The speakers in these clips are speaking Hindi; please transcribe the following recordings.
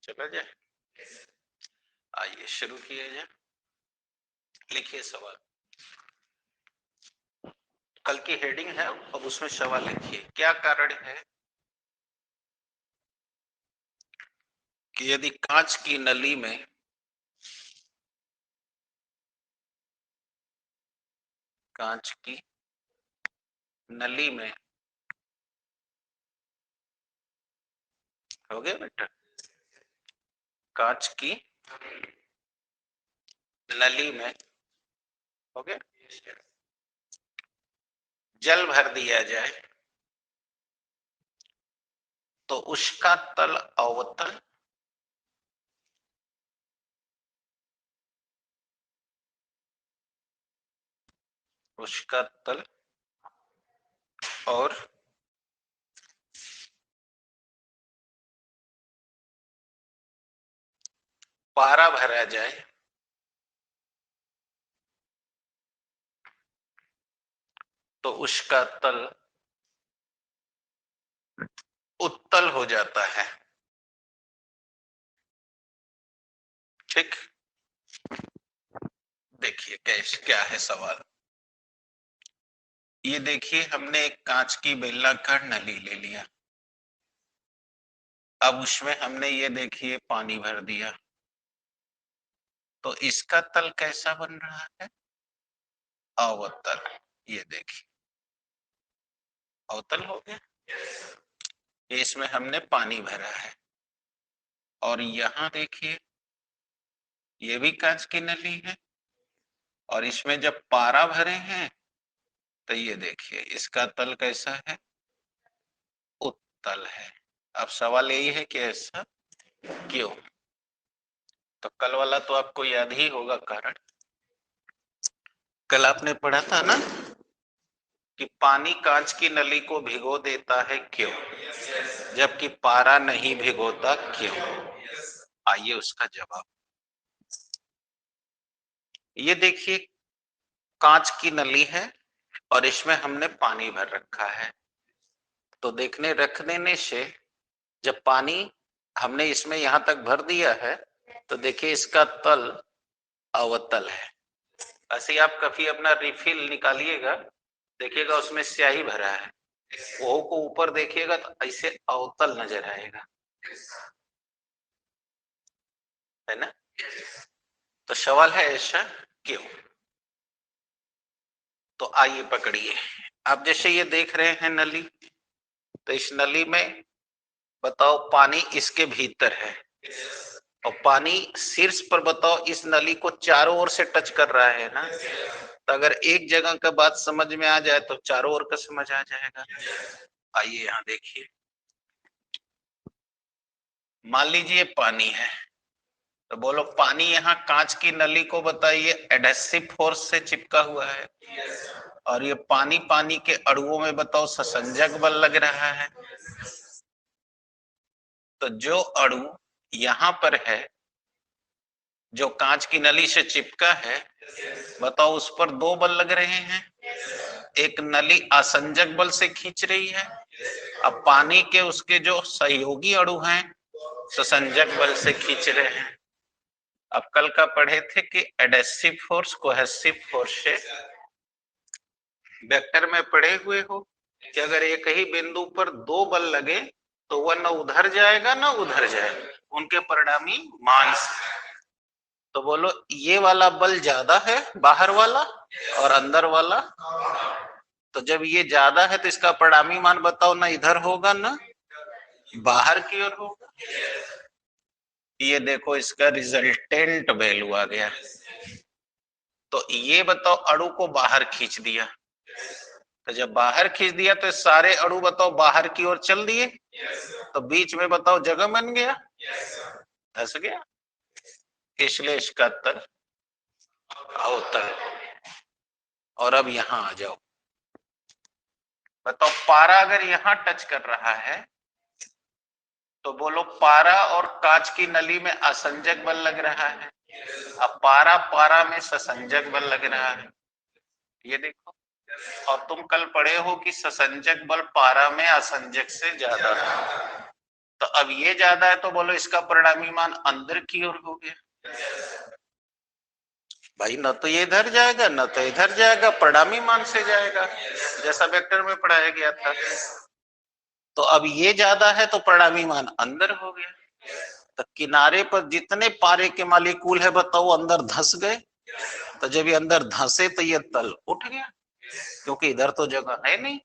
चला जाए, आइए शुरू किया जाए। लिखिए सवाल, कल की हेडिंग है, अब उसमें सवाल लिखिए। क्या कारण है कि यदि कांच की नली में हो गया बेटा, कांच की नली में हो गया, जल भर दिया जाए तो उसका तल अवतल उसका तल और पारा भरा जाए तो उसका तल उत्तल हो जाता है। ठीक, देखिए कैसे क्या है सवाल। ये देखिए, हमने एक कांच की बेलनाकार नली ले लिया, अब उसमें हमने ये देखिए पानी भर दिया, तो इसका तल कैसा बन रहा है? अवतल। ये देखिए अवतल हो गया, इसमें हमने पानी भरा है। और यहां देखिए ये भी कांच की नली है, और इसमें जब पारा भरे हैं तो ये देखिए इसका तल कैसा है? उत्तल है। अब सवाल यही है कि ऐसा क्यों? तो कल वाला तो आपको याद ही होगा कारण। कल आपने पढ़ा था ना कि पानी कांच की नली को भिगो देता है, क्यों? जबकि पारा नहीं भिगोता, क्यों? आइए उसका जवाब। ये देखिए कांच की नली है और इसमें हमने पानी भर रखा है, तो देखने रख देने से जब पानी हमने इसमें यहां तक भर दिया है तो देखिए इसका तल अवतल है। ऐसे आप कभी अपना रिफिल निकालिएगा, देखिएगा उसमें स्याही भरा है, वो को ऊपर देखिएगा तो ऐसे अवतल नजर आएगा, है ना? तो सवाल है ऐसा क्यों? तो आइए पकड़िए। आप जैसे ये देख रहे हैं नली, तो इस नली में बताओ पानी इसके भीतर है, और पानी शीर्ष पर बताओ इस नली को चारों ओर से टच कर रहा है ना। तो अगर एक जगह का बात समझ में आ जाए तो चारों ओर का समझ आ जाएगा। आइए यहाँ देखिए, मान लीजिए पानी है, तो बोलो पानी यहाँ कांच की नली को बताइए एडहेसिव फोर्स से चिपका हुआ है, और ये पानी पानी के अणुओं में बताओ ससंजक बल लग रहा है। तो जो अणु यहाँ पर है जो कांच की नली से चिपका है, बताओ उस पर दो बल लग रहे हैं। एक नली आसंजक बल से खींच रही है, अब पानी के उसके जो सहयोगी अणु हैं ससंजक बल से खींच रहे हैं। अब कल का पढ़े थे कि एडहेसिव फोर्स कोहेसिव फोर्स से वेक्टर में पढ़े हुए हो कि अगर एक ही बिंदु पर दो बल लगे तो वह न उधर जाएगा न उधर जाएगा, उनके परिणामी मान। तो बोलो ये वाला बल ज्यादा है बाहर वाला और अंदर वाला, तो जब ये ज्यादा है तो इसका परिणामी मान बताओ ना इधर होगा ना बाहर की ओर होगा। ये देखो इसका रिजल्टेंट वैल्यू आ गया। तो ये बताओ अणु को बाहर खींच दिया, तो जब बाहर खींच दिया तो सारे अणु बताओ बाहर की ओर चल दिए, तो बीच में बताओ जगह बन गया, धस गया, इसलिए इसका तल अवतल। और अब यहां आ जाओ, बताओ पारा अगर यहां टच कर रहा है तो बोलो पारा और कांच की नली में असंजक बल लग रहा है, अब पारा पारा में ससंजक बल लग रहा है। ये देखो, और तुम कल पढ़े हो कि ससंजक बल पारा में असंजक से ज्यादा है, तो अब ये ज्यादा है तो बोलो इसका परिणामी मान अंदर की ओर हो गया। भाई न तो ये इधर जाएगा न तो इधर जाएगा, परिणामी मान से जाएगा, जैसा वेक्टर में पढ़ाया गया था। तो अब ये ज्यादा है तो परिणामी मान अंदर हो गया। तो किनारे पर जितने पारे के मालिक्यूल है बताओ अंदर धंस गए। तो जब ये अंदर धंसे तो ये तल उठ गया, क्योंकि इधर तो जगह है नहीं,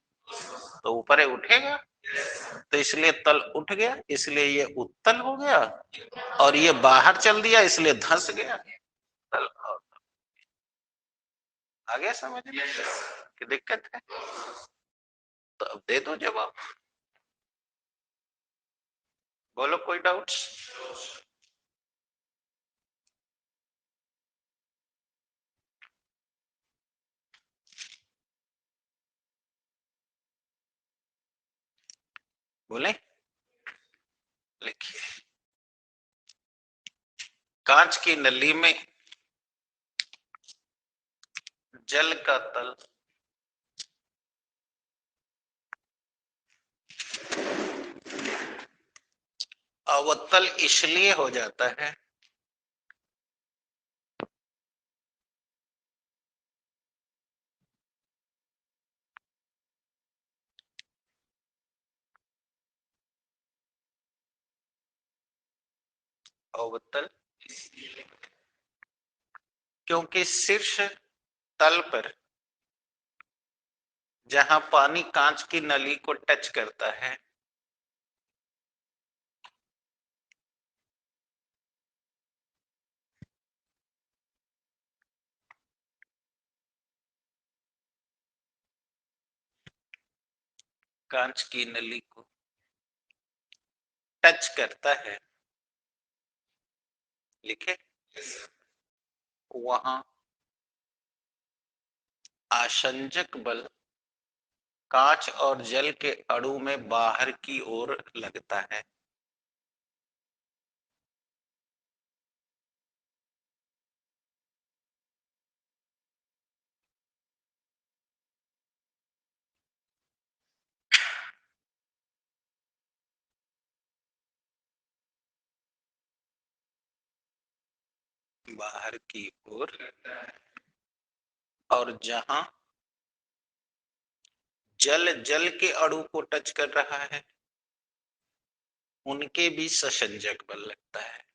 तो ऊपर उठेगा। तो इसलिए तल उठ गया, इसलिए ये उत्तल हो गया। और ये बाहर चल दिया इसलिए धंस गया तल। आ गया समझ में कि दिक्कत है? तो अब दे दो जवाब, बोलो कोई डाउट्स? बोले। लिखिए, कांच की नली में जल का तल अवतल इसलिए हो जाता है अवतल क्योंकि शीर्ष तल पर जहां पानी कांच की नली को टच करता है कांच की नली को टच करता है, लिखे, वहां आसंजक बल कांच और जल के अणु में बाहर की ओर लगता है। बाहर की ओर, और जहां जल जल के अणु को टच कर रहा है उनके भी ससंजक बल लगता है।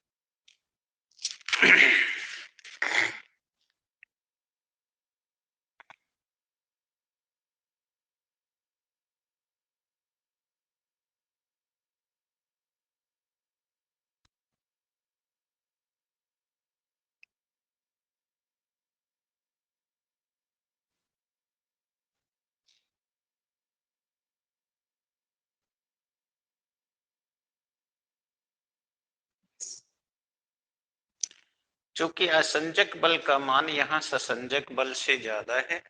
चूंकि असंजक बल का मान यहाँ ससंजक बल से ज्यादा है,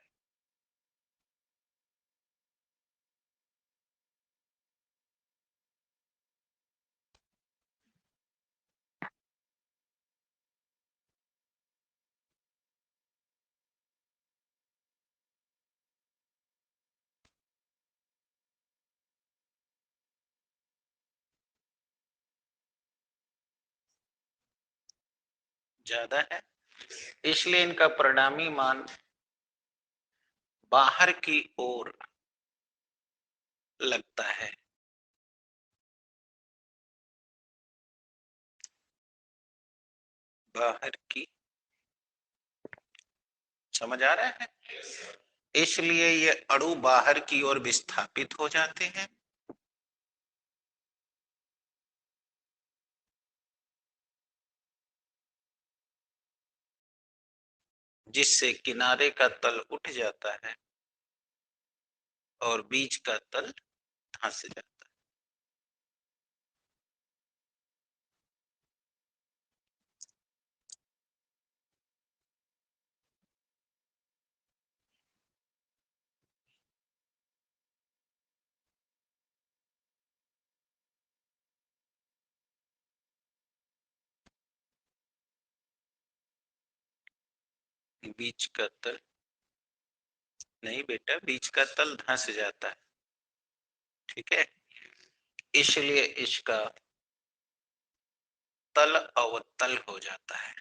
ज्यादा है, इसलिए इनका परिणामी मान बाहर की ओर लगता है। बाहर की, समझ आ रहा है? इसलिए ये अणु बाहर की ओर विस्थापित हो जाते हैं, जिससे किनारे का तल उठ जाता है और बीच का तल धंस जाता है। बीच का तल नहीं बेटा, बीच का तल धंस जाता है, ठीक है? इसलिए इसका तल अवतल हो जाता है।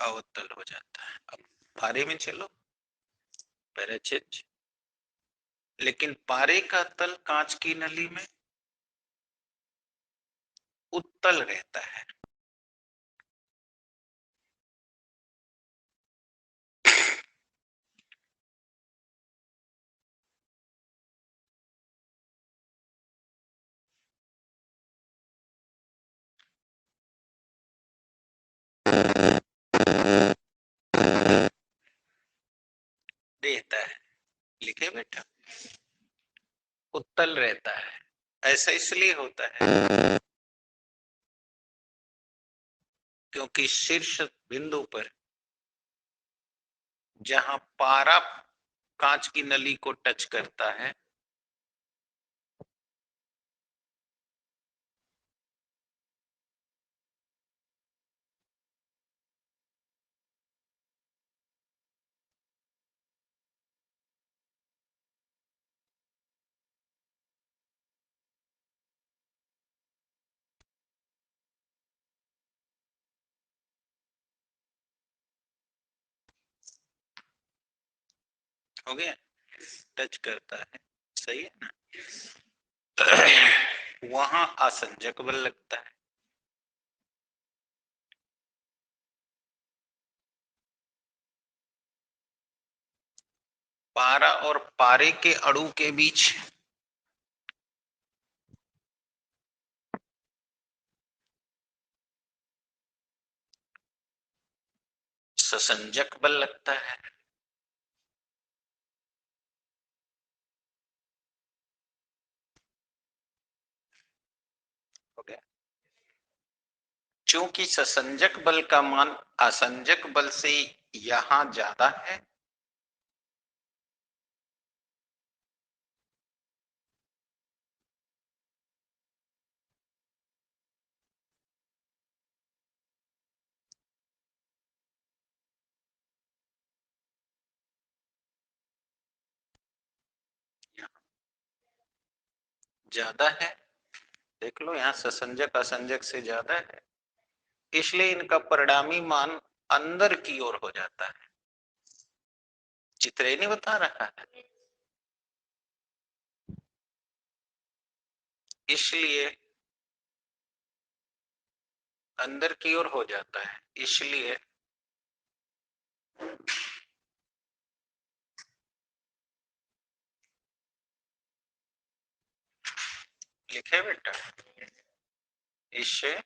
अवतल हो जाता है। अब पारे में चलो, पैराचिट। लेकिन पारे का तल कांच की नली में उत्तल रहता है। रहता है, लिखे बेटा, उत्तल रहता है। ऐसा इसलिए होता है क्योंकि शीर्ष बिंदु पर जहां पारा कांच की नली को टच करता है, हो गया, टच करता है, सही है ना। वहां आसंजक बल लगता है। पारा और पारे के अणु के बीच ससंजक बल लगता है। हो गया। चूंकि ससंजक बल का मान आसंजक बल से यहां ज्यादा है, ज्यादा है, देख लो यहाँ ससंजक असंजक से ज्यादा है, इसलिए इनका परिणामी मान अंदर की ओर हो जाता है। चित्र ही नहीं बता रहा है। इसलिए अंदर की ओर हो जाता है, इसलिए लिखे बेटा, इसलिए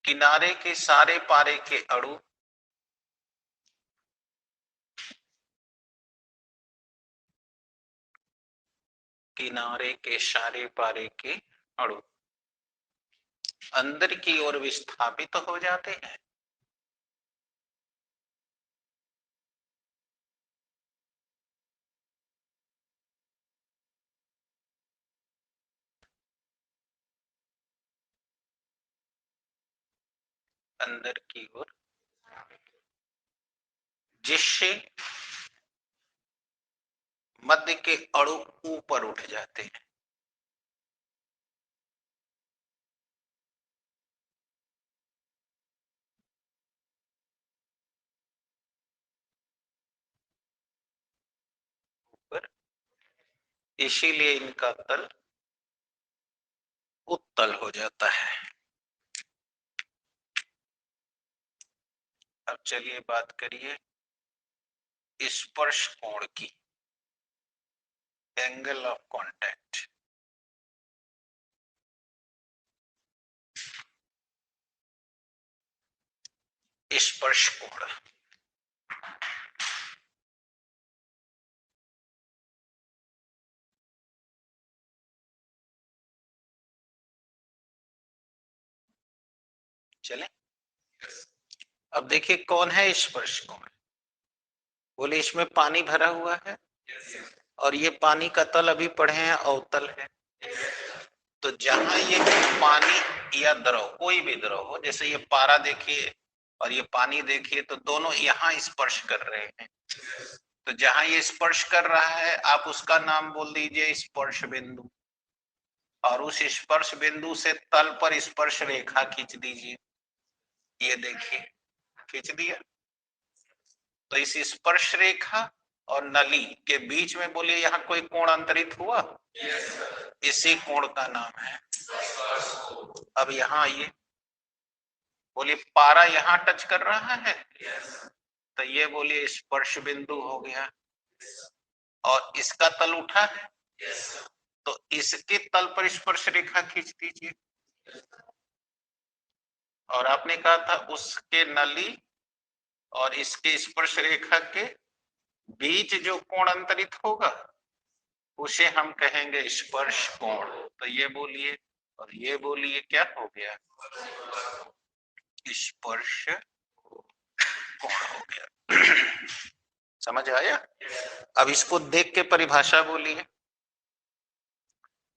किनारे के सारे पारे के अणु किनारे के सारे पारे के अणु अंदर की ओर विस्थापित हो जाते हैं। अंदर की ओर, जिससे मध्य के अणु ऊपर उठ जाते हैं। ऊपर, इसीलिए इनका तल उत्तल हो जाता है। अब चलिए बात करिए स्पर्श कोण की, एंगल ऑफ कांटेक्ट। स्पर्श कोण, चले। अब देखिए कौन है स्पर्श कोण। बोले इसमें पानी भरा हुआ है, और ये पानी का तल अभी पढ़े हैं अवतल है। तो जहां ये पानी या द्रव, कोई भी द्रव हो, जैसे ये पारा देखिए और ये पानी देखिए, तो दोनों यहाँ स्पर्श कर रहे हैं। तो जहां ये स्पर्श कर रहा है आप उसका नाम बोल दीजिए स्पर्श बिंदु, और उस स्पर्श बिंदु से तल पर स्पर्श रेखा खींच दीजिए। ये देखिए खींच दिया। तो इस स्पर्श रेखा और नली के बीच में बोलिए यहाँ कोई कोण अंतरित हुआ, इसी कोण का नाम है। अब यहाँ आइए, बोलिए पारा यहाँ टच कर रहा है, तो ये बोलिए स्पर्श बिंदु हो गया, और इसका तल उठा है, तो इसके तल पर स्पर्श रेखा खींच दीजिए। और आपने कहा था उसके नली और इसके स्पर्श रेखा के बीच जो कोण अंतरित होगा उसे हम कहेंगे स्पर्श कोण। तो ये बोलिए और ये बोलिए क्या हो गया, स्पर्श कोण हो गया। समझ आया? अब इसको देख के परिभाषा बोलिए।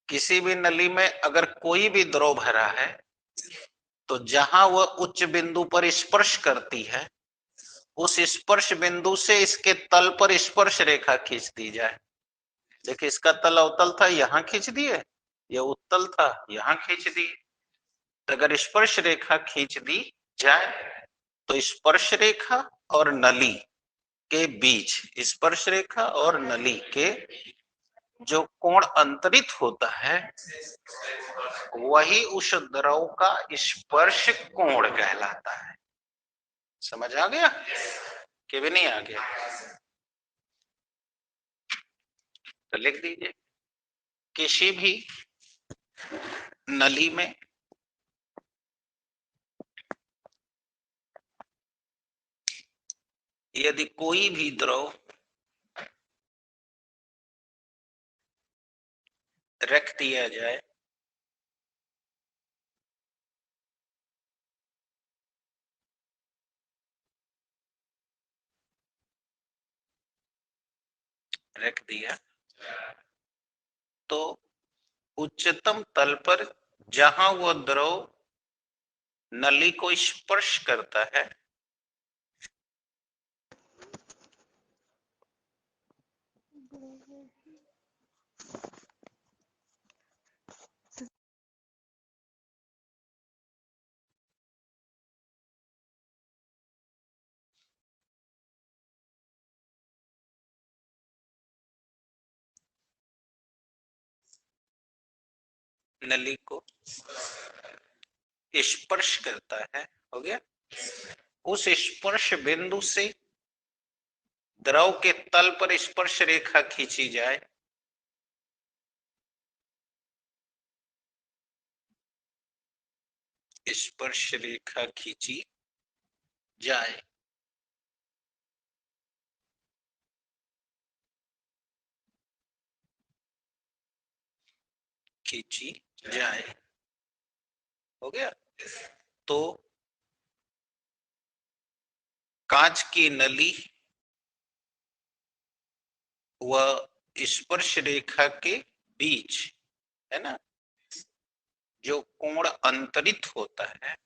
किसी भी नली में अगर कोई भी द्रव भरा है तो जहां वह उच्च बिंदु पर स्पर्श करती है उस स्पर्श बिंदु से इसके तल पर स्पर्श रेखा खींच दी जाए। देखिए इसका तल अवतल था, यहाँ खींच दिए, यह उत्तल था, यहाँ खींच दिए। तो अगर स्पर्श रेखा खींच दी जाए तो स्पर्श रेखा और नली के बीच, स्पर्श रेखा और नली के जो कोण अंतरित होता है वही उस द्रव का स्पर्श कोण कहलाता है। समझ आ गया कि भी नहीं आ गया? तो लिख दीजिए, किसी भी नली में यदि कोई भी द्रव रख दिया जाए रख दिया तो उच्चतम तल पर जहां वह द्रव नली को स्पर्श करता है नली को स्पर्श करता है, हो गया। उस स्पर्श बिंदु से द्रव के तल पर स्पर्श रेखा खींची जाए स्पर्श रेखा खींची जाए खींची जाए, हो गया। तो कांच की नली व स्पर्श रेखा के बीच, है ना, जो कोण अंतरित होता है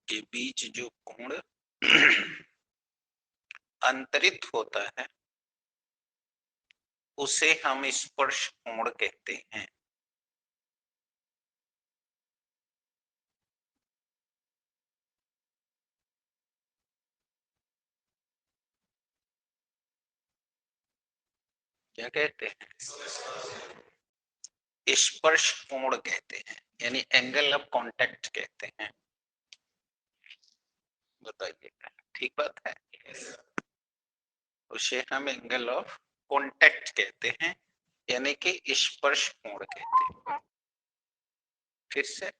के बीच जो कोण अंतरित होता है उसे हम स्पर्श कोण कहते हैं। क्या कहते हैं? स्पर्श कोण कहते हैं, यानी एंगल ऑफ कांटेक्ट कहते हैं। बताइए ठीक बात है? उसे हम एंगल ऑफ कांटेक्ट कहते हैं, यानी कि स्पर्श कोण कहते हैं। फिर से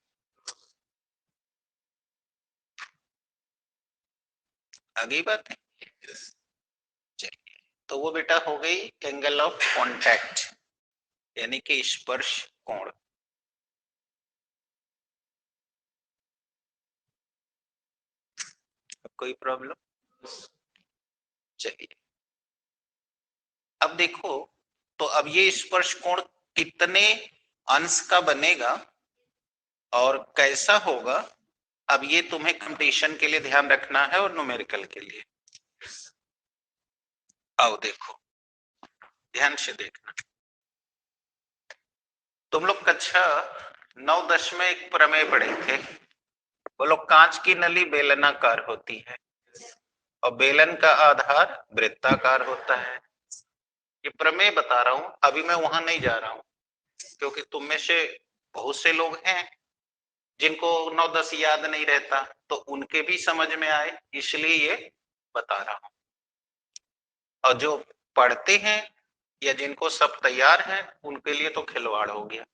आगे बात है। चलिए, तो वो बेटा हो गई एंगल ऑफ कांटेक्ट, यानी कि स्पर्श कोण। कोई प्रॉब्लम? चलिए अब देखो, तो अब ये स्पर्श कोण कितने अंश का बनेगा और कैसा होगा, अब ये तुम्हें कंपटीशन के लिए ध्यान रखना है और न्यूमेरिकल के लिए। आओ देखो, ध्यान से देखना। तुम लोग कक्षा 9-10 में एक प्रमेय पढ़े थे, बोलो कांच की नली बेलनाकार होती है और बेलन का आधार वृत्ताकार होता है। ये प्रमेय बता रहा हूं, अभी मैं वहां नहीं जा रहा हूं, क्योंकि तुम में से बहुत से लोग हैं जिनको 9-10 याद नहीं रहता, तो उनके भी समझ में आए इसलिए ये बता रहा हूं। और जो पढ़ते हैं या जिनको सब तैयार है उनके लिए तो खिलवाड़ हो गया,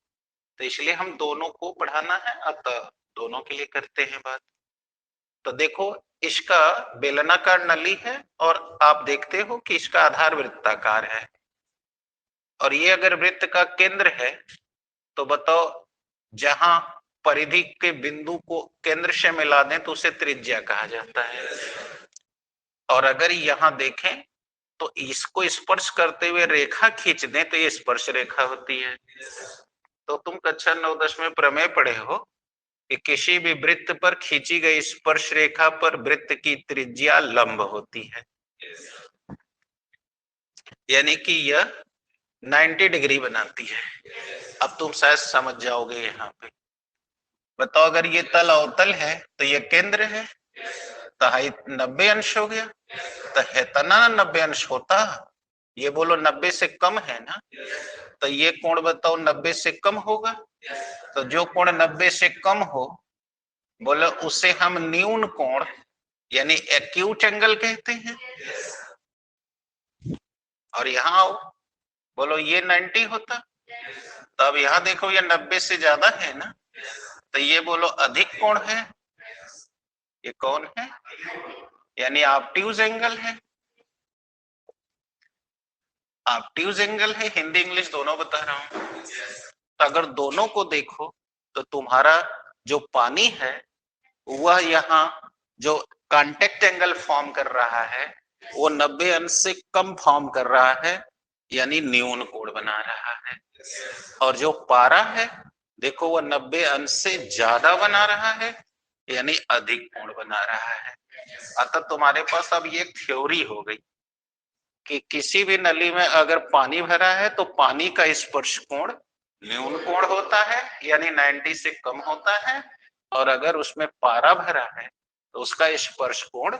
तो इसलिए हम दोनों को पढ़ाना है, अतः दोनों के लिए करते हैं बात। तो देखो, इसका बेलनाकार नली है और आप देखते हो कि इसका आधार वृत्ताकार है, और ये अगर वृत्त का केंद्र है तो बताओ, जहां परिधि के बिंदु को केंद्र से मिला दें तो उसे त्रिज्या कहा जाता है। और अगर यहां देखें तो इसको स्पर्श करते हुए रेखा खींच दें तो ये स्पर्श रेखा होती है। तो तुम कक्षा 9-10 में प्रमेय पढ़े हो कि किसी भी वृत्त पर खींची गई स्पर्श रेखा पर वृत्त की त्रिज्या लंब होती है, यानी कि यह 90 डिग्री बनाती है। अब तुम शायद समझ जाओगे यहाँ पे। बताओ, अगर ये तल अवतल है तो ये केंद्र है, तो हाइट 90 अंश हो गया, तो है तना 90 अंश होता, ये बोलो 90 से कम है ना, तो ये कोण बताओ 90 से कम होगा। तो जो कोण 90 से कम हो, बोलो उसे हम न्यून कोण यानी एक्यूट एंगल कहते हैं। और यहाँ आओ, बोलो ये 90 होता, तो अब यहाँ देखो ये 90 से ज्यादा है ना, तो ये बोलो अधिक कोण है। ये कौन है? यानी ऑब्ट्यूज एंगल है। ऑब्ट्यूज एंगल है, हिंदी इंग्लिश दोनों बता रहा हूं। तो अगर दोनों को देखो तो तुम्हारा जो पानी है वह यहाँ जो कांटेक्ट एंगल फॉर्म कर रहा है वो 90 अंश से कम फॉर्म कर रहा है, यानी न्यून कोण बना रहा है। और जो पारा है देखो वो 90 अंश से ज्यादा बना रहा है, यानी अधिक कोण बना रहा है। अतः तुम्हारे पास अब ये थ्योरी हो गई कि किसी भी नली में अगर पानी भरा है तो पानी का स्पर्श कोण न्यून कोण होता है, यानी 90 से कम होता है, और अगर उसमें पारा भरा है तो उसका स्पर्श कोण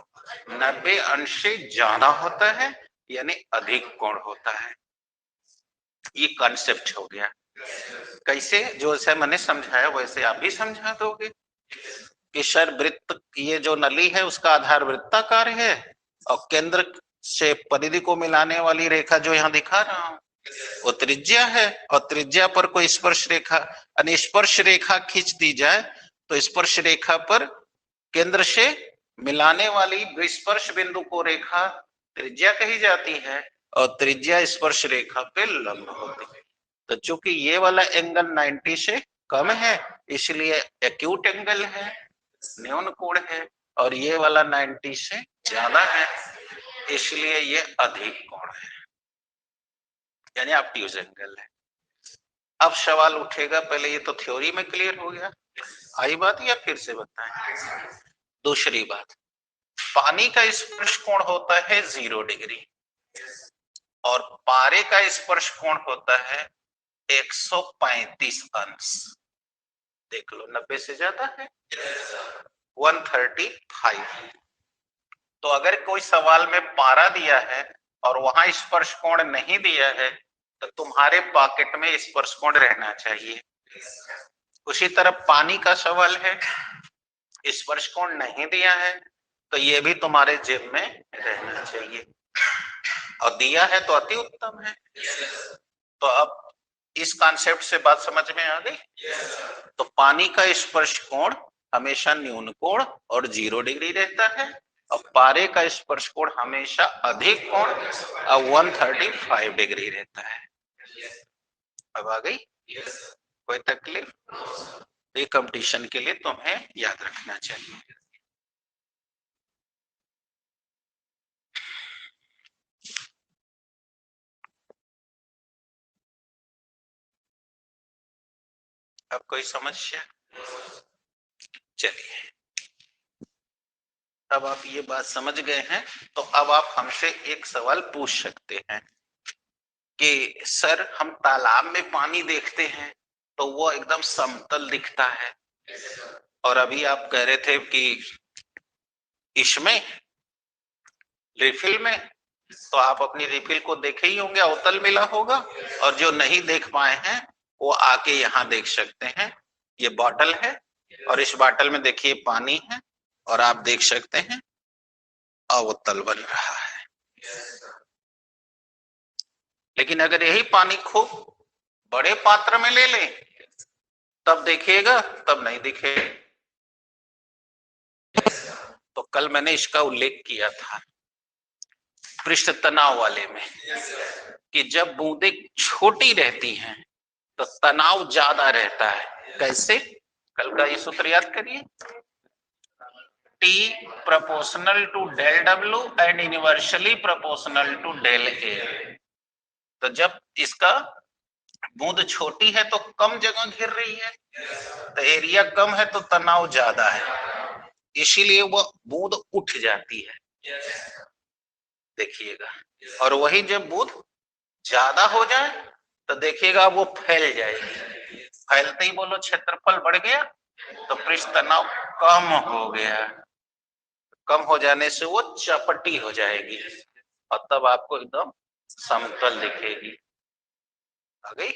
90 अंश से ज्यादा होता है, यानी अधिक कोण होता है। ये कॉन्सेप्ट हो गया। कैसे? जो जैसे मैंने समझाया वैसे आप भी समझा दोगे कि सर वृत्त, ये जो नली है उसका आधार वृत्ताकार है और केंद्र से परिधि को मिलाने वाली रेखा जो यहाँ दिखा रहा हूं वो त्रिज्या है, और त्रिज्या पर कोई स्पर्श रेखा यानी स्पर्श रेखा खींच दी जाए तो स्पर्श रेखा पर केंद्र से मिलाने वाली स्पर्श बिंदु को रेखा त्रिज्या कही जाती है, और त्रिज्या स्पर्श रेखा पे लंब होती है। तो चूंकि ये वाला एंगल 90 से कम है इसलिए एक्यूट एंगल है, न्यून कोण है, और ये वाला 90 से ज्यादा है इसलिए ये अधिक कोण है, यानी ऑब्ट्यूज एंगल है। अब सवाल उठेगा, पहले ये तो थ्योरी में क्लियर हो गया, आई बात या फिर से बताएं? दूसरी बात, पानी का स्पर्श कोण होता है 0 डिग्री और पारे का स्पर्श कोण होता है 135 अंश। देख लो 90 से ज्यादा है 135। तो अगर कोई सवाल में पारा दिया है और वहां स्पर्श कोण नहीं दिया है तो तुम्हारे पॉकेट में स्पर्श कोण रहना चाहिए। उसी तरह पानी का सवाल है, स्पर्श कोण नहीं दिया है तो ये भी तुम्हारे जेब में रहना चाहिए, और दिया है तो अति उत्तम है। तो अब इस कॉन्सेप्ट से बात समझ में आ गई। तो पानी का स्पर्श कोण हमेशा न्यून कोण और 0 डिग्री रहता है, और पारे का स्पर्श कोण हमेशा अधिक कोण 135 डिग्री रहता है। अब आ गई कोई तकलीफ? ये कंपटीशन के लिए तुम्हें याद रखना चाहिए। अब कोई समस्या? चलिए, अब आप ये बात समझ गए हैं तो अब आप हमसे एक सवाल पूछ सकते हैं कि सर हम तालाब में पानी देखते हैं तो वो एकदम समतल दिखता है, और अभी आप कह रहे थे कि इसमें रिफिल में, तो आप अपनी रिफिल को देखे ही होंगे, अवतल मिला होगा, और जो नहीं देख पाए हैं वो आके यहाँ देख सकते हैं। ये बॉटल है और इस बॉटल में देखिए पानी है और आप देख सकते हैं अवतल बन रहा है। लेकिन अगर यही पानी खूब बड़े पात्र में ले लें तब देखिएगा, तब नहीं दिखेगा। तो कल मैंने इसका उल्लेख किया था पृष्ठ तनाव वाले में कि जब बूंदें छोटी रहती हैं तो तनाव ज्यादा रहता है। कैसे? कल का ये सूत्र याद करिए, T proportional to del W and inversely proportional to del A। तो जब इसका बूंद छोटी है तो कम जगह घिर रही है, तो एरिया कम है तो तनाव ज्यादा है, इसीलिए वो बूंद उठ जाती है। देखिएगा, और वही जब बूंद ज्यादा हो जाए तो देखिएगा वो फैल जाएगी। फैलते ही बोलो क्षेत्रफल बढ़ गया तो पृष्ठ तनाव कम हो गया। कम हो जाने से वो चपटी हो जाएगी और तब आपको एकदम समतल दिखेगी। आ गई?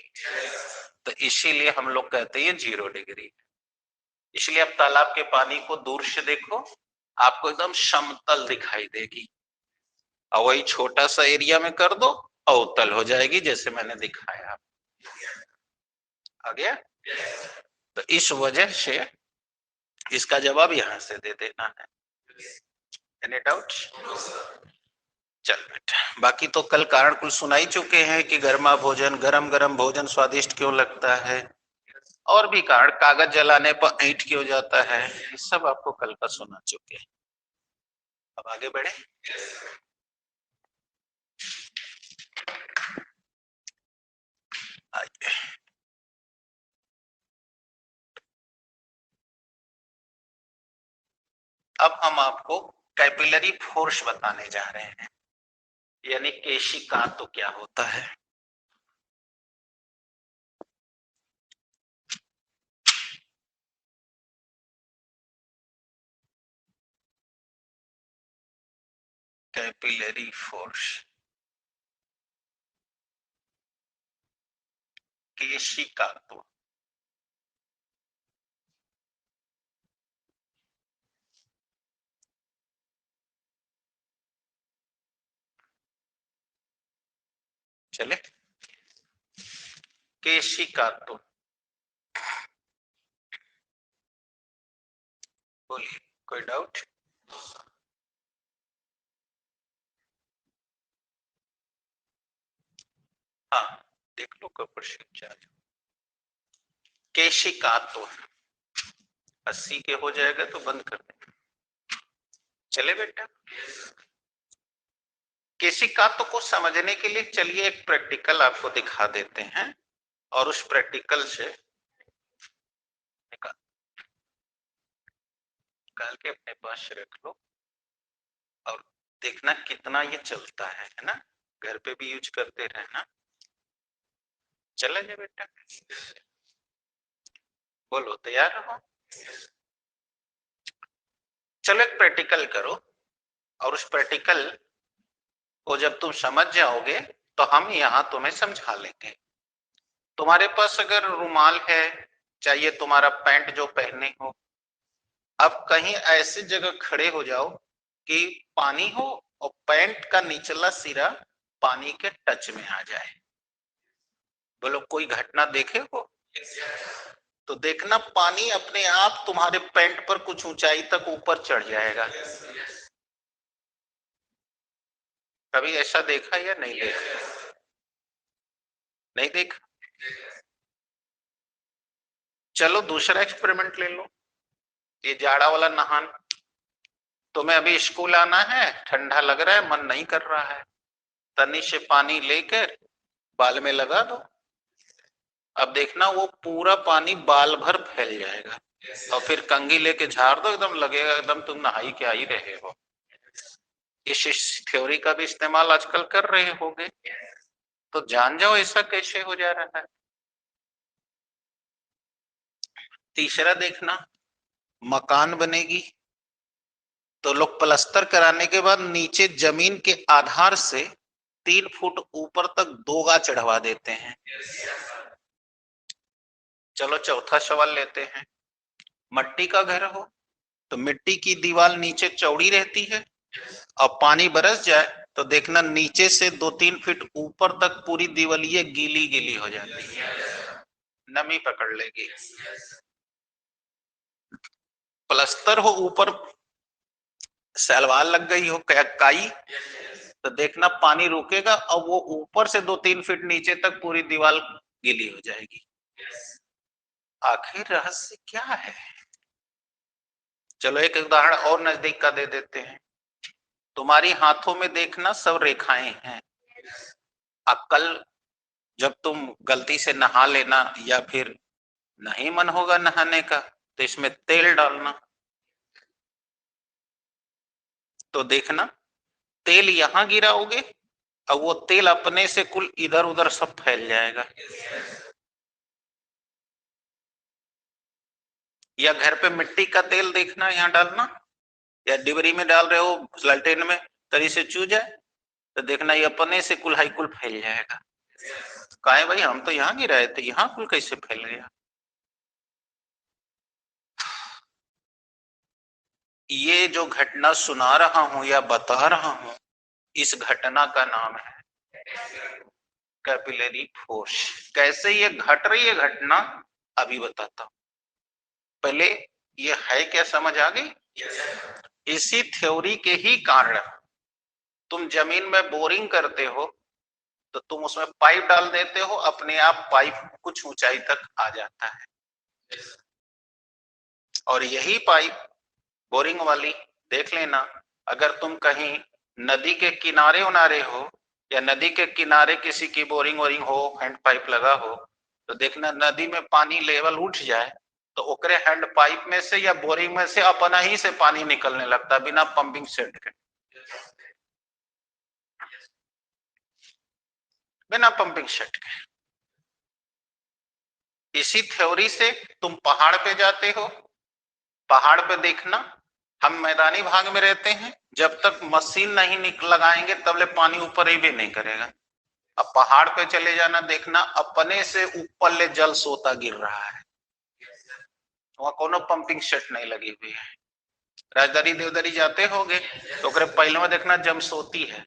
तो इसीलिए हम लोग कहते हैं 0 डिग्री। इसलिए अब तालाब के पानी को दूर से देखो, आपको एकदम समतल दिखाई देगी, और वही छोटा सा एरिया में कर दो अवतल हो जाएगी, जैसे मैंने दिखाया। आ गया? तो इस वजह से इसका जवाब यहां से दे देना है। Any doubt? चल बेटा, बाकी तो कल कारण कुल सुनाई चुके हैं कि गर्मा भोजन, गरम गरम भोजन स्वादिष्ट क्यों लगता है, और भी कारण, कागज जलाने पर ईंट क्यों जाता है, ये सब आपको कल का सुना चुके हैं। अब आगे बढ़े। आइए, अब हम आपको कैपिलरी फोर्स बताने जा रहे हैं, यानी केशिका तो क्या होता है। कैपिलरी फोर्स, केशिका तो चले, केशिका तो बोलिए, कोई डाउट? हाँ, देख लो कोई प्रश्न। केशिका तो 80 के हो जाएगा तो बंद कर दे। चले बेटा, केशिकात्व को समझने के लिए चलिए एक प्रैक्टिकल आपको दिखा देते हैं, और उस प्रैक्टिकल से निकाल के अपने पास रख लो और देखना कितना ये चलता है ना, घर पे भी यूज करते रहना। चला जाए बेटा, बोलो तैयार हो? चलो एक प्रैक्टिकल करो, और उस प्रैक्टिकल को जब तुम समझ जाओगे तो हम यहाँ तुम्हें समझा लेंगे। तुम्हारे पास अगर रुमाल है, चाहिए तुम्हारा पैंट जो पहने हो, अब कहीं ऐसी जगह खड़े हो जाओ कि पानी हो और पैंट का निचला सिरा पानी के टच में आ जाए। बोलो कोई घटना देखे हो? तो देखना पानी अपने आप तुम्हारे पैंट पर कुछ ऊंचाई तक ऊपर चढ़ जाएगा। कभी ऐसा देखा या नहीं देखा? नहीं देखा? चलो दूसरा एक्सपेरिमेंट ले लो, ये जाड़ा वाला नहान। तुम्हें अभी स्कूल आना है, ठंडा लग रहा है, मन नहीं कर रहा है, तनी से पानी लेकर बाल में लगा दो अब देखना वो पूरा पानी बाल भर फैल जाएगा और फिर कंघी लेके झाड़ दो, एकदम लगेगा एकदम तुम नहाई के आ ही रहे हो। इस थ्योरी का भी इस्तेमाल आजकल कर रहे होगे, तो जान जाओ ऐसा कैसे हो जा रहा है। तीसरा देखना, मकान बनेगी तो लोग प्लास्टर कराने के बाद नीचे जमीन के आधार से 3 फुट ऊपर तक दोगा चढ़वा देते हैं। चलो चौथा सवाल लेते हैं। मट्टी का घर हो तो मिट्टी की दीवार नीचे चौड़ी रहती है और पानी बरस जाए तो देखना नीचे से 2-3 फीट ऊपर तक पूरी दीवार ये गीली गीली हो जाती है, नमी पकड़ लेगी। प्लास्टर हो ऊपर सलवार लग गई हो काई, तो देखना पानी रुकेगा और वो ऊपर से 2-3 फीट नीचे तक पूरी दीवार गीली हो जाएगी। आखिर रहस्य क्या है? चलो एक उदाहरण और नजदीक का दे देते हैं। तुम्हारी हाथों में देखना सब रेखाएं हैं। अब कल जब तुम गलती से नहा लेना या फिर नहीं मन होगा नहाने का तो इसमें तेल डालना, तो देखना तेल यहां गिराओगे और वो तेल अपने से कुल इधर उधर सब फैल जाएगा। या घर पे मिट्टी का तेल देखना, यहाँ डालना या डिबरी में डाल रहे हो लालटेन में, तरी से चू जाए तो देखना ये अपने से कुल हाई कुल फैल जाएगा। कहे भाई हम तो यहाँ गिराए थे, यहाँ कुल कैसे फैल गया? ये जो घटना सुना रहा हूं या बता रहा हूं, इस घटना का नाम है कैपिलरी फोर्स। कैसे ये घट रही है घटना अभी बताता हूं, पहले ये है क्या समझ आ गई। इसी थ्योरी के ही कारण तुम जमीन में बोरिंग करते हो तो तुम उसमें पाइप डाल देते हो, अपने आप पाइप कुछ ऊंचाई तक आ जाता है। और यही पाइप बोरिंग वाली देख लेना, अगर तुम कहीं नदी के किनारे उनारे हो या नदी के किनारे किसी की बोरिंग वोरिंग हो, हैंड पाइप लगा हो, तो देखना नदी में पानी लेवल उठ जाए तो ओकरे हैंड पाइप में से या बोरिंग में से अपना ही से पानी निकलने लगता बिना पंपिंग सेट के, बिना पंपिंग सेट के। इसी थ्योरी से तुम पहाड़ पे जाते हो, पहाड़ पे देखना हम मैदानी भाग में रहते हैं, जब तक मशीन नहीं लगाएंगे तब ले पानी ऊपर ही भी नहीं करेगा। अब पहाड़ पे चले जाना, देखना अपने से ऊपर ले जल सोता गिर रहा है, वहां कोनो पंपिंग सेट नहीं लगी हुई है। राजदारी देवदारी जाते होगे तो पहले में देखना जमसोती है,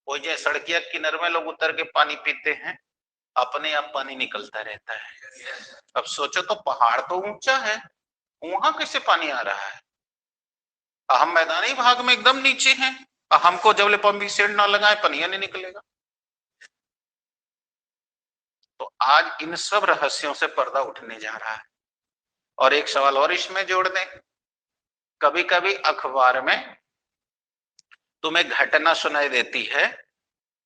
वो जो सड़किया किनारे में लोग उतर के पानी पीते हैं, अपने आप पानी निकलता रहता है। अब सोचो तो पहाड़ तो ऊंचा है, वहां कैसे पानी आ रहा है? हम मैदानी भाग में एकदम नीचे हैं, हमको जब ले पंपिंग सेट ना लगाए पनिया नहीं निकलेगा। तो आज इन सब रहस्यों से पर्दा उठने जा रहा है। और एक सवाल और इसमें जोड़ दें, कभी कभी अखबार में तुम्हें घटना सुनाई देती है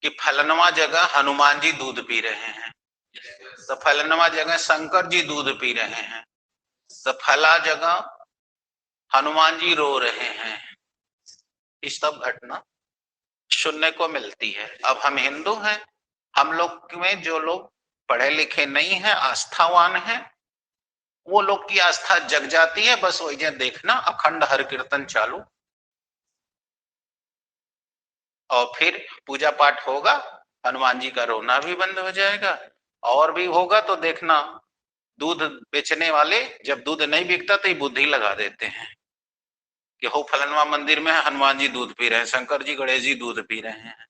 कि फलनवा जगह हनुमान जी दूध पी रहे हैं, तो फलनवा जगह शंकर जी दूध पी रहे हैं, तो फला जगह हनुमान जी रो रहे हैं। इस सब घटना सुनने को मिलती है। अब हम हिंदू हैं, हम लोग में जो लोग पढ़े लिखे नहीं है, आस्थावान है, वो लोग की आस्था जग जाती है। बस वही देखना अखंड हर कीर्तन चालू और फिर पूजा पाठ होगा, हनुमान जी का रोना भी बंद हो जाएगा। और भी होगा तो देखना दूध बेचने वाले जब दूध नहीं बिकता तो ये बुद्धि लगा देते हैं कि हो फलनवा मंदिर में हनुमान जी दूध पी रहे हैं, शंकर जी गणेश जी दूध पी रहे हैं,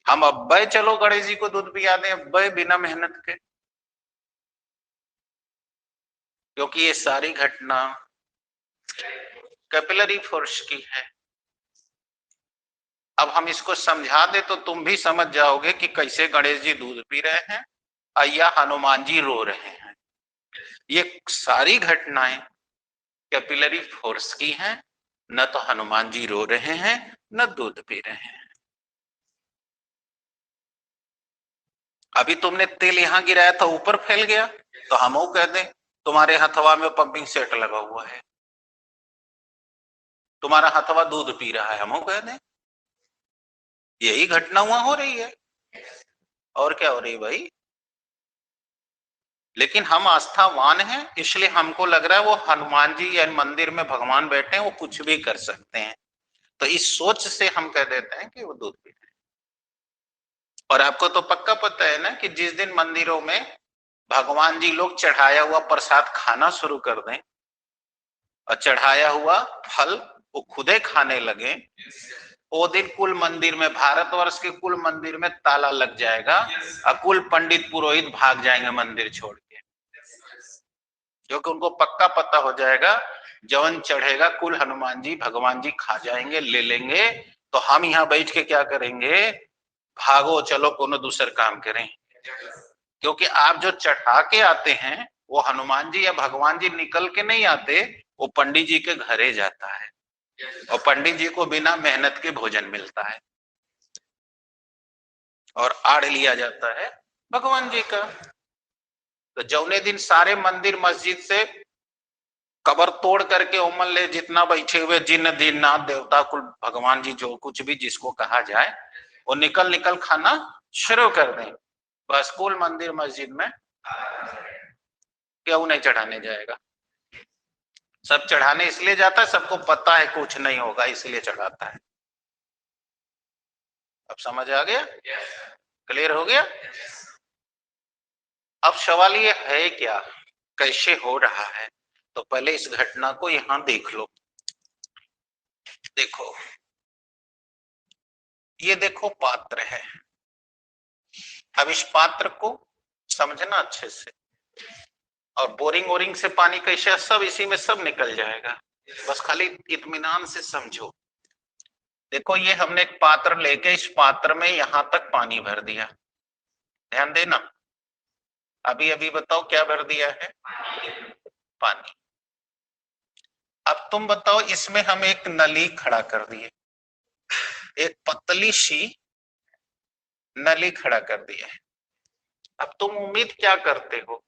हम अब चलो गणेश जी को दूध पिया दें बिना मेहनत के। क्योंकि ये सारी घटना कैपिलरी फोर्स की है। अब हम इसको समझा दे तो तुम भी समझ जाओगे कि कैसे गणेश जी दूध पी रहे हैं या हनुमान जी रो रहे हैं। ये सारी घटनाएं कैपिलरी फोर्स की हैं, न तो हनुमान जी रो रहे हैं न दूध पी रहे हैं। अभी तुमने तेल यहाँ गिराया था, ऊपर फैल गया, तो हम वो कह दें तुम्हारे हथवा में पंपिंग सेट लगा हुआ है, तुम्हारा हथवा दूध पी रहा है, हम वो कह दें। यही घटना वहां हो रही है, और क्या हो रही है भाई। लेकिन हम आस्थावान हैं, इसलिए हमको लग रहा है वो हनुमान जी या मंदिर में भगवान बैठे हैं, वो कुछ भी कर सकते हैं। तो इस सोच से हम कह देते हैं कि वो दूध पी रहे हैं। और आपको तो पक्का पता है ना कि जिस दिन मंदिरों में भगवान जी लोग चढ़ाया हुआ प्रसाद खाना शुरू कर दें और चढ़ाया हुआ फल वो खुदे खाने लगे, वो दिन कुल मंदिर में, भारतवर्ष के कुल मंदिर में ताला लग जाएगा और कुल पंडित पुरोहित भाग जाएंगे मंदिर छोड़ के, क्योंकि उनको पक्का पता हो जाएगा जवन चढ़ेगा कुल हनुमान जी भगवान जी खा जाएंगे, ले लेंगे। तो हम यहाँ बैठ के क्या करेंगे, भागो चलो कोनो दूसर काम करें। क्योंकि आप जो चढ़ा के आते हैं वो हनुमान जी या भगवान जी निकल के नहीं आते, वो पंडित जी के घरे जाता है और पंडित जी को बिना मेहनत के भोजन मिलता है और आड़ लिया जाता है भगवान जी का। तो जौने दिन सारे मंदिर मस्जिद से कबर तोड़ करके ओमन ले जितना बैठे हुए जिन दीननाथ देवता कुल भगवान जी जो कुछ भी जिसको कहा जाए, वो निकल निकल खाना शुरू कर दें, बस कुल मंदिर मस्जिद में क्यों नहीं चढ़ाने जाएगा। सब चढ़ाने इसलिए जाता है, सबको पता है कुछ नहीं होगा इसलिए चढ़ाता है। अब समझ आ गया, क्लियर हो गया। अब सवाल ये है क्या, कैसे हो रहा है, तो पहले इस घटना को यहां देख लो। देखो ये देखो पात्र है, अब इस पात्र को समझना अच्छे से, और बोरिंग वोरिंग से पानी कैसे, सब इसी में सब निकल जाएगा, बस खाली इत्मीनान से समझो। देखो ये हमने एक पात्र लेके इस पात्र में यहां तक पानी भर दिया, ध्यान देना। अभी अभी बताओ क्या भर दिया है, पानी। अब तुम बताओ इसमें हम एक नली खड़ा कर दिए, एक पतली सी नली खड़ा कर दिया है। अब तुम उम्मीद क्या करते हो,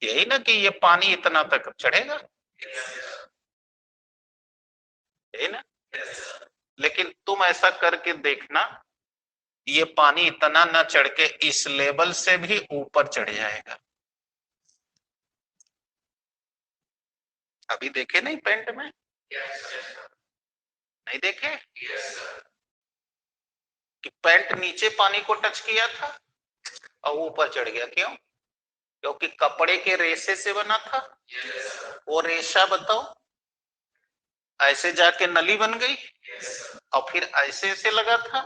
यही ना कि ये पानी इतना तक चढ़ेगा, यही ना। लेकिन तुम ऐसा करके देखना, ये पानी इतना ना चढ़ के इस लेवल से भी ऊपर चढ़ जाएगा। अभी देखे नहीं पेंट में, नहीं देखे कि पेंट नीचे पानी को टच किया था और ऊपर चढ़ गया, क्यों? क्योंकि कपड़े के रेशे से बना था। वो रेशा बताओ ऐसे जाके नली बन गई और फिर ऐसे ऐसे लगा था,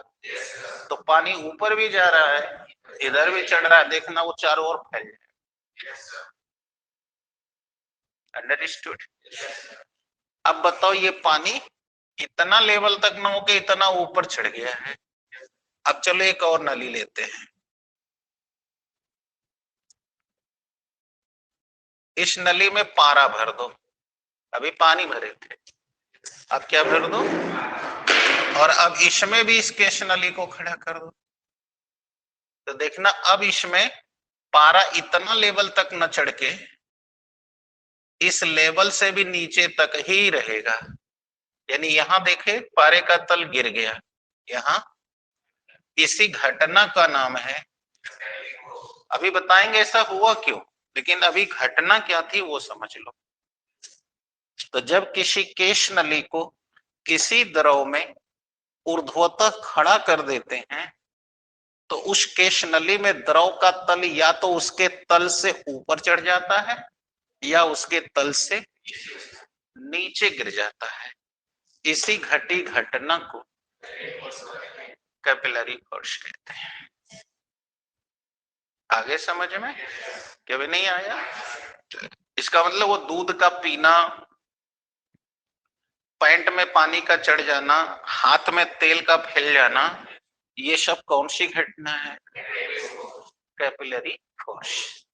तो पानी ऊपर भी जा रहा है इधर भी चढ़ रहा है, देखना वो चारों ओर फैल जाए। अंडरस्टूड। अब बताओ ये पानी इतना लेवल तक ना होके इतना ऊपर चढ़ गया है। अब चलो एक और नली लेते हैं, इस नली में पारा भर दो, अभी पानी भरे थे, अब क्या भर दो, और अब इसमें भी इस केश नली को खड़ा कर दो, तो देखना अब इसमें पारा इतना लेवल तक न चढ़ के इस लेवल से भी नीचे तक ही रहेगा। यानी यहां देखे पारे का तल गिर गया, यहां इसी घटना का नाम है, अभी बताएंगे ऐसा हुआ क्यों, लेकिन अभी घटना क्या थी वो समझ लो। तो जब किसी केश नली को किसी द्रव में ऊर्ध्वतः खड़ा कर देते हैं, तो उस केश नली में द्रव का तल या तो उसके तल से ऊपर चढ़ जाता है या उसके तल से नीचे गिर जाता है। इसी घटी घटना को कैपिलरी फोर्स कहते हैं। आगे समझ में क्या भी नहीं आया? इसका मतलब वो दूध का पीना, पैंट में पानी का चढ़ जाना, हाथ में तेल का फैल जाना, ये सब कौन सी घटना है? Capillary force.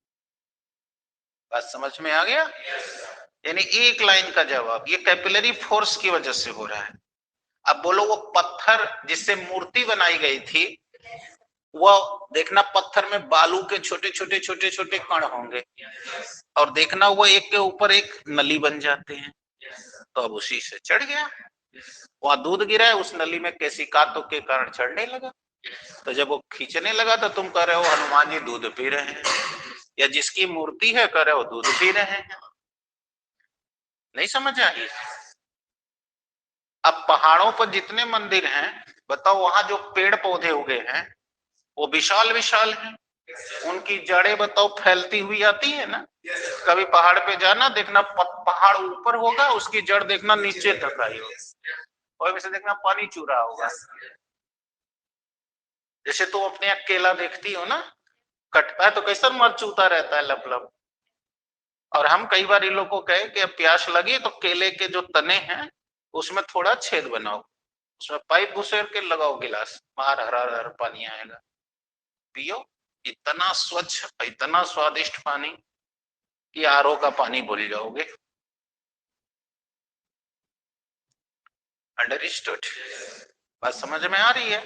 बात समझ में आ गया? यानी एक लाइन का जवाब, ये कैपिलरी फोर्स की वजह से हो रहा है। अब बोलो वो पत्थर जिससे मूर्ति बनाई गई थी वो देखना पत्थर में बालू के छोटे छोटे छोटे छोटे कण होंगे और देखना वो एक के ऊपर एक नली बन जाते हैं। तो अब उसी से चढ़ गया, वहां दूध गिरा है, उस नली में केशिकातों के कारण चढ़ने लगा। तो जब वो खींचने लगा तो तुम कह रहे हो हनुमान जी दूध पी रहे हैं, या जिसकी मूर्ति है कह रहे हो दूध पी रहे हैं। नहीं समझ आई? अब पहाड़ों पर जितने मंदिर हैं बताओ, वहां जो पेड़ पौधे उगे हैं वो विशाल विशाल हैं, उनकी जड़ें बताओ फैलती हुई आती है ना। कभी पहाड़ पे जाना, देखना पहाड़ ऊपर होगा, उसकी जड़ देखना नीचे तक आई होगी, और वैसे देखना पानी चू रहा होगा। जैसे तुम अपने केला देखती हो ना, कटता है तो कैसा मर चूता रहता है लप लप। और हम कई बार इन लोग को कहे कि प्यास लगी तो केले के जो तने हैं उसमें थोड़ा छेद बनाओ, उसमें पाइप घुसेर के लगाओ गिलास, बाहर हरा हरा पानी आएगा, पियो। इतना स्वच्छ, इतना स्वादिष्ट पानी कि आरओ का पानी भूल जाओगे। अंडरस्टूड? बात समझ में आ रही है?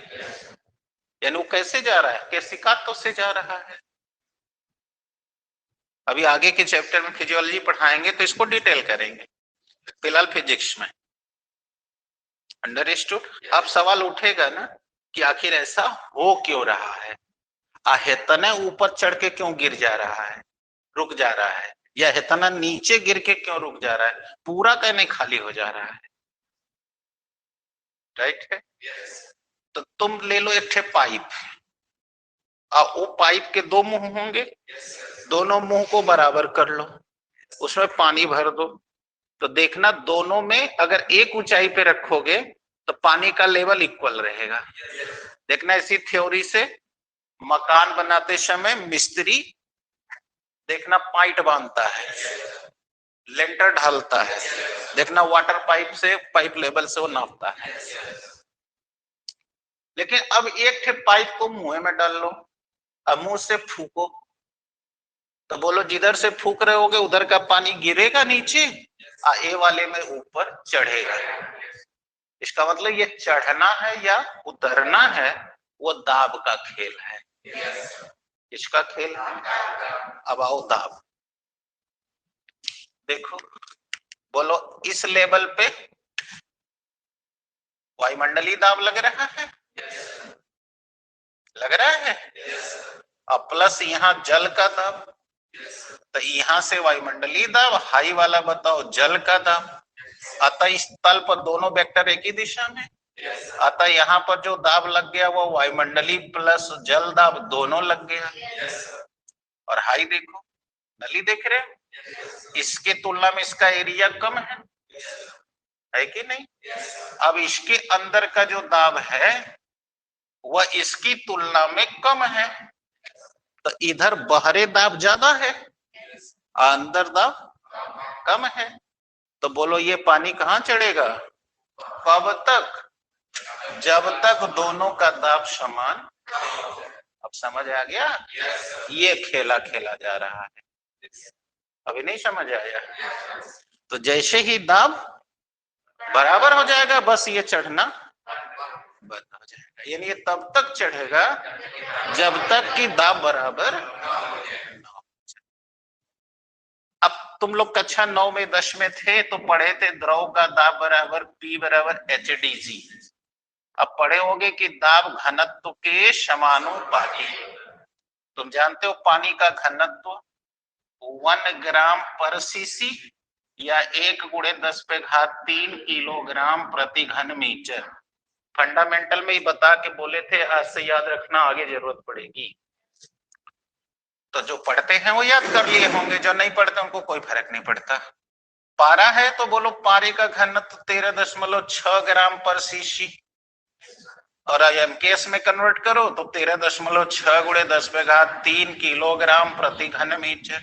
यानी वो कैसे जा रहा है, केशिकातों से जा रहा है। अभी आगे के चैप्टर में फिजियोलॉजी पढ़ाएंगे तो इसको डिटेल करेंगे, फिलहाल फिजिक्स में। अंडरस्टूड? अब सवाल उठेगा ना कि आखिर ऐसा हो क्यों रहा है, हेतना ऊपर चढ़ के क्यों गिर जा रहा है, रुक जा रहा है, या हेतना नीचे गिर के क्यों रुक जा रहा है, पूरा कहने खाली हो जा रहा है। राइट है? तो तुम ले लो एक ठे पाइप, वो पाइप के दो मुंह होंगे, दोनों मुंह को बराबर कर लो, उसमें पानी भर दो, तो देखना दोनों में अगर एक ऊंचाई पे रखोगे तो पानी का लेवल इक्वल रहेगा। देखना इसी थ्योरी से मकान बनाते समय मिस्त्री देखना पाइप बांधता है, लेंटर ढालता है, देखना वाटर पाइप से, पाइप लेवल से वो नापता है। लेकिन अब एक ठे पाइप को मुंह में डाल लो, अब मुंह से फूको, तो बोलो जिधर से फूक रहे होगे उधर का पानी गिरेगा नीचे, ए वाले में ऊपर चढ़ेगा। इसका मतलब ये चढ़ना है या उतरना है, वो दाब का खेल है। इसका खेल है। अब आओ दाब देखो, बोलो इस लेवल पे वायुमंडलीय दाब लग रहा है, लग रहा है, अब प्लस यहाँ जल का दाब, तो यहाँ से वायुमंडलीय दाब, हाई वाला बताओ जल का दाब। अतः इस तल पर दोनों वेक्टर एक ही दिशा में, अतः यहाँ पर जो दाब लग गया वो वायुमंडलीय प्लस जल दाब दोनों लग गया। और हाई देखो, नली देख रहे हो, इसके तुलना में इसका एरिया कम है कि नहीं? अब इसके अंदर का जो दाब है वह इसकी तुलना में कम है, तो इधर बाहरी दाब ज्यादा है, अंदर दाब कम है। तो बोलो ये पानी कहाँ चढ़ेगा? कब तक? जब तक दोनों का दाब समान। अब समझ आ गया? ये खेला खेला जा रहा है, अभी नहीं समझ आया? तो जैसे ही दाब बराबर हो जाएगा बस ये चढ़ना बंद हो जाएगा, यानी ये तब तक चढ़ेगा जब तक कि दाब बराबर। अब तुम लोग कक्षा 9 में 10 में थे तो पढ़े थे द्रव का दाब बराबर P बराबर HDG। अब पढ़े होंगे कि दाब घनत्व के समानुपाती। तुम जानते हो पानी का घनत्व 1 ग्राम पर सीसी या 1 × 10⁻³ किलोग्राम प्रति घन मीटर। फंडामेंटल में ही बता के बोले थे, आज से याद रखना, आगे जरूरत पड़ेगी। तो जो पढ़ते हैं वो याद कर लिए होंगे, जो नहीं पढ़ते उनको कोई फर्क नहीं पड़ता। पारा है तो बोलो पारे का घनत्व 13.6 ग्राम पर सीसी, और एमकेएस में कन्वर्ट करो तो 13.6 × 10⁻³ किलोग्राम प्रति घन मीटर।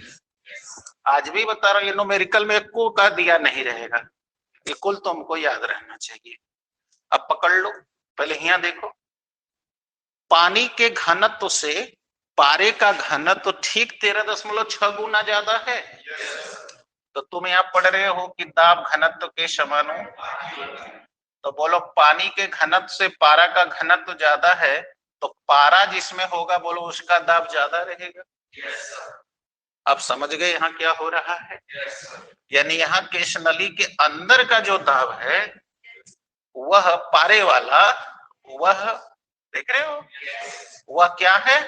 आज भी बता रहा हूं, ये न्यूमेरिकल में को का दिया नहीं रहेगा, ये कुल तुमको याद रहना चाहिए। अब पकड़ लो, पहले यहाँ देखो, पानी के घनत्व से पारे का घनत्व ठीक 13.6 गुना ज्यादा है। तो तुम यहाँ पढ़ रहे हो कि दाब घनत्व के समानुपाती, तो बोलो पानी के घनत्व से पारा का घनत्व ज्यादा है, तो पारा जिसमें होगा बोलो उसका दाब ज्यादा रहेगा। अब समझ गए यहाँ क्या हो रहा है? यानी यहाँ केश नली के अंदर का जो दाब है वह पारे वाला, वह देख रहे हो, वह क्या है,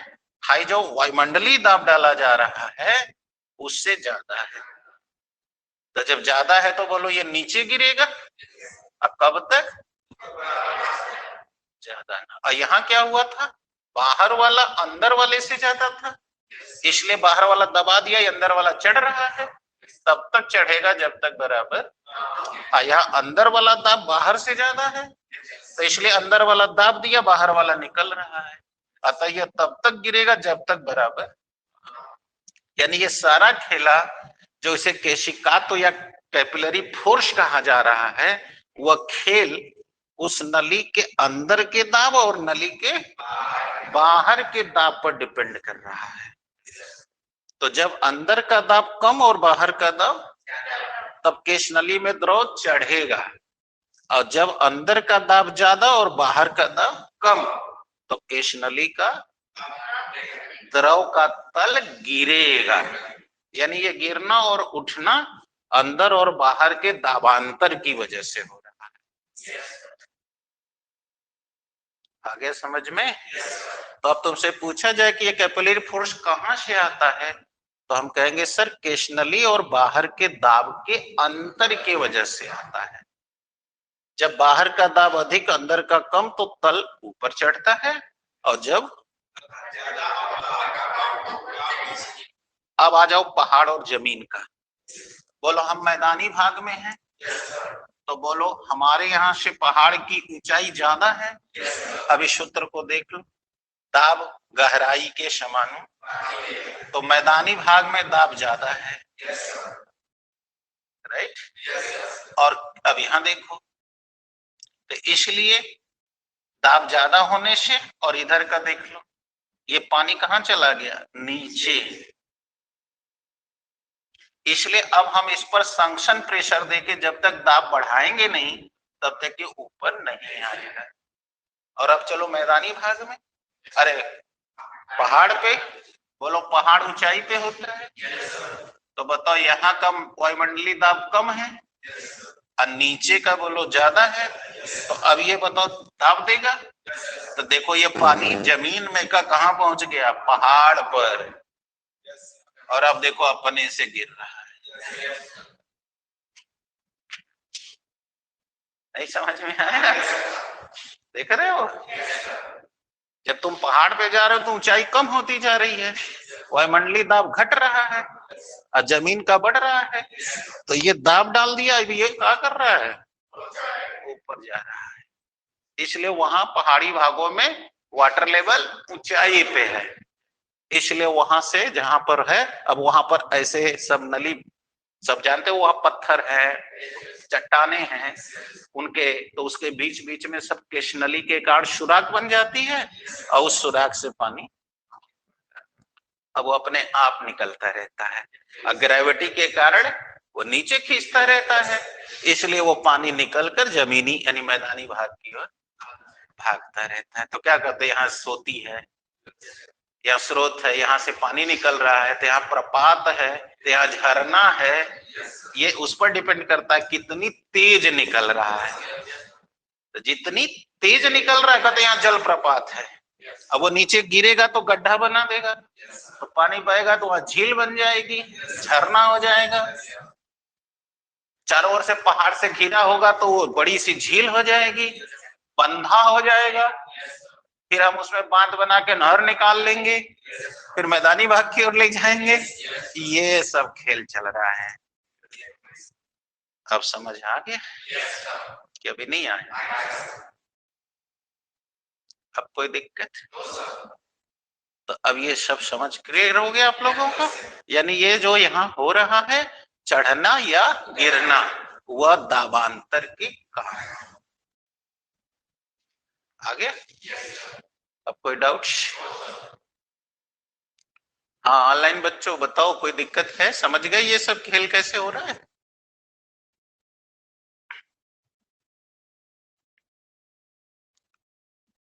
हाई जो वायुमंडलीय दाब डाला जा रहा है उससे ज्यादा है। तो जब ज्यादा है तो बोलो ये नीचे गिरेगा। अब कब तक? ज्यादा ना। और यहाँ क्या हुआ था, बाहर वाला अंदर वाले से ज्यादा था, इसलिए बाहर वाला दबा दिया, अंदर वाला चढ़ रहा है, तब तक चढ़ेगा जब तक बराबर। यहाँ अंदर वाला दाब बाहर से ज्यादा है तो इसलिए अंदर वाला दाब दिया, बाहर वाला निकल रहा है, अतः यह तब तक गिरेगा जब तक बराबर। यानी ये सारा खेला जो इसे केशिकात्व या कैपिलरी फोर्स कहा जा रहा है, वह खेल उस नली के अंदर के दाब और नली के बाहर के दाब पर डिपेंड कर रहा है। तो जब अंदर का दाब कम और बाहर का दाब, तब केश नली में द्रव चढ़ेगा, और जब अंदर का दाब ज्यादा और बाहर का दाब कम, तो केश नली का द्रव का तल गिरेगा। यानी ये गिरना और उठना अंदर और बाहर के दाबांतर की वजह से हो रहा है। आगे समझ में? तो अब तुमसे पूछा जाए कि ये कैपिलरी फोर्स कहां से आता है, तो हम कहेंगे सर केश नली और बाहर के दाब के अंतर की वजह से आता है। जब बाहर का दाब अधिक अंदर का कम तो तल ऊपर चढ़ता है, और जब अब आ जाओ पहाड़ और जमीन का। बोलो हम मैदानी भाग में हैं, तो बोलो हमारे यहाँ से पहाड़ की ऊंचाई ज्यादा है। अब इस सूत्र को देख लो, दाब गहराई के समानु, तो मैदानी भाग में दाब ज्यादा है, राइट। और अब यहां देखो, तो इसलिए दाब ज्यादा होने से, और इधर का देख लो, ये पानी कहां चला गया, नीचे। इसलिए अब हम इस पर संक्शन प्रेशर देके जब तक दाब बढ़ाएंगे नहीं तब तक ये ऊपर नहीं आएगा। और अब चलो मैदानी भाग में, अरे पहाड़ पे, बोलो पहाड़ ऊंचाई पे होता है, तो बताओ यहाँ का वायुमंडलीय दाब कम है और नीचे का बोलो ज्यादा है, तो अब ये बताओ दाब देगा। तो देखो ये पानी जमीन में का कहां पहुंच गया, पहाड़ पर, और अब देखो अपने से गिर रहा है। नहीं समझ में आया? देख रहे हो, जब तुम पहाड़ पे जा रहे हो तो ऊंचाई कम होती जा रही है, वायुमंडलीय दाब घट रहा है और जमीन का बढ़ रहा है, तो ये दाब डाल दिया, ये क्या कर रहा है, ऊपर जा रहा है। इसलिए वहां पहाड़ी भागों में वाटर लेवल ऊंचाई पे है, इसलिए वहां से जहां पर है, अब वहां पर ऐसे सब नली, सब जानते हो वहां पत्थर है, चट्टाने हैं उनके, तो उसके बीच बीच में सब केश नली के कारण सुराख बन जाती है, और उस सुराख से पानी अब वो अपने आप निकलता रहता है, और ग्रेविटी के कारण वो नीचे खींचता रहता है, इसलिए वो पानी निकलकर जमीनी यानी मैदानी भाग की ओर भागता रहता है। तो क्या कहते हैं, यहाँ सोती है, यहाँ स्रोत है, यहाँ से पानी निकल रहा है, तो यहाँ प्रपात है, तो यहाँ झरना है, ये उस पर डिपेंड करता है कितनी तेज निकल रहा है। तो जितनी तेज निकल रहा है कहते यहाँ जल प्रपात है, अब वो नीचे गिरेगा तो गड्ढा बना देगा, तो पानी बहेगा तो वहां झील बन जाएगी, झरना हो जाएगा। चारों ओर से पहाड़ से घिरा होगा तो वो बड़ी सी झील हो जाएगी, बंधा हो जाएगा, फिर हम उसमें बांध बना के नहर निकाल लेंगे, फिर मैदानी भाग की ओर ले जाएंगे। ये सब खेल चल रहा है। अब समझ आ गया कि अभी नहीं आया? अब कोई दिक्कत? तो अब ये सब समझ क्लियर हो गया आप लोगों को? यानी ये जो यहाँ हो रहा है चढ़ना या गिरना, वह दाबांतर के कारण। आगे अब कोई डाउट्स? हाँ ऑनलाइन बच्चों बताओ, कोई दिक्कत है? समझ गए ये सब खेल कैसे हो रहा है?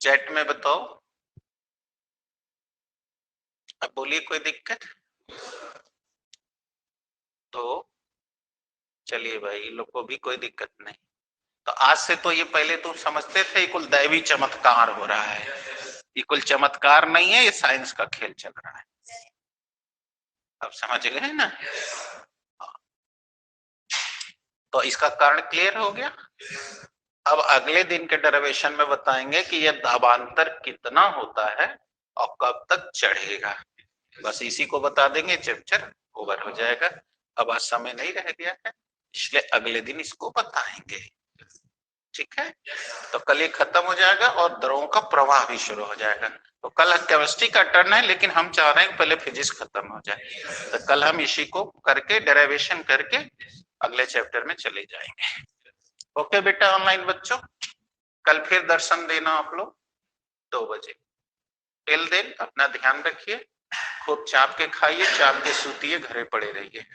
चैट में बताओ। अब बोलिए कोई दिक्कत? तो चलिए भाई, इन लोग को भी कोई दिक्कत नहीं। तो आज से तो ये पहले तुम समझते थे कुल दैवी चमत्कार हो रहा है, ये कुल चमत्कार नहीं है, ये साइंस का खेल चल रहा है। अब समझ गए ना? तो इसका कारण क्लियर हो गया। अब अगले दिन के डेरिवेशन में बताएंगे कि यह दाबांतर कितना होता है और कब तक चढ़ेगा। बस इसी को बता देंगे, चैप्टर ओवर हो जाएगा। अब आज समय नहीं रह गया है, इसलिए अगले दिन इसको बताएंगे। ठीक है, तो कल ये खत्म हो जाएगा और द्रवों का प्रवाह भी शुरू हो जाएगा। तो कल केमिस्ट्री का टर्न है, लेकिन हम चाह रहे हैं पहले फिजिक्स खत्म हो जाए। तो कल हम इसी को करके डेरिवेशन करके अगले चैप्टर में चले जाएंगे। ओके बेटा ऑनलाइन बच्चों, कल फिर दर्शन देना आप लोग 2 बजे। टिल देन अपना ध्यान रखिए, खूब चाप के खाइए, चाप के सूतिए, घरे पड़े रहिए।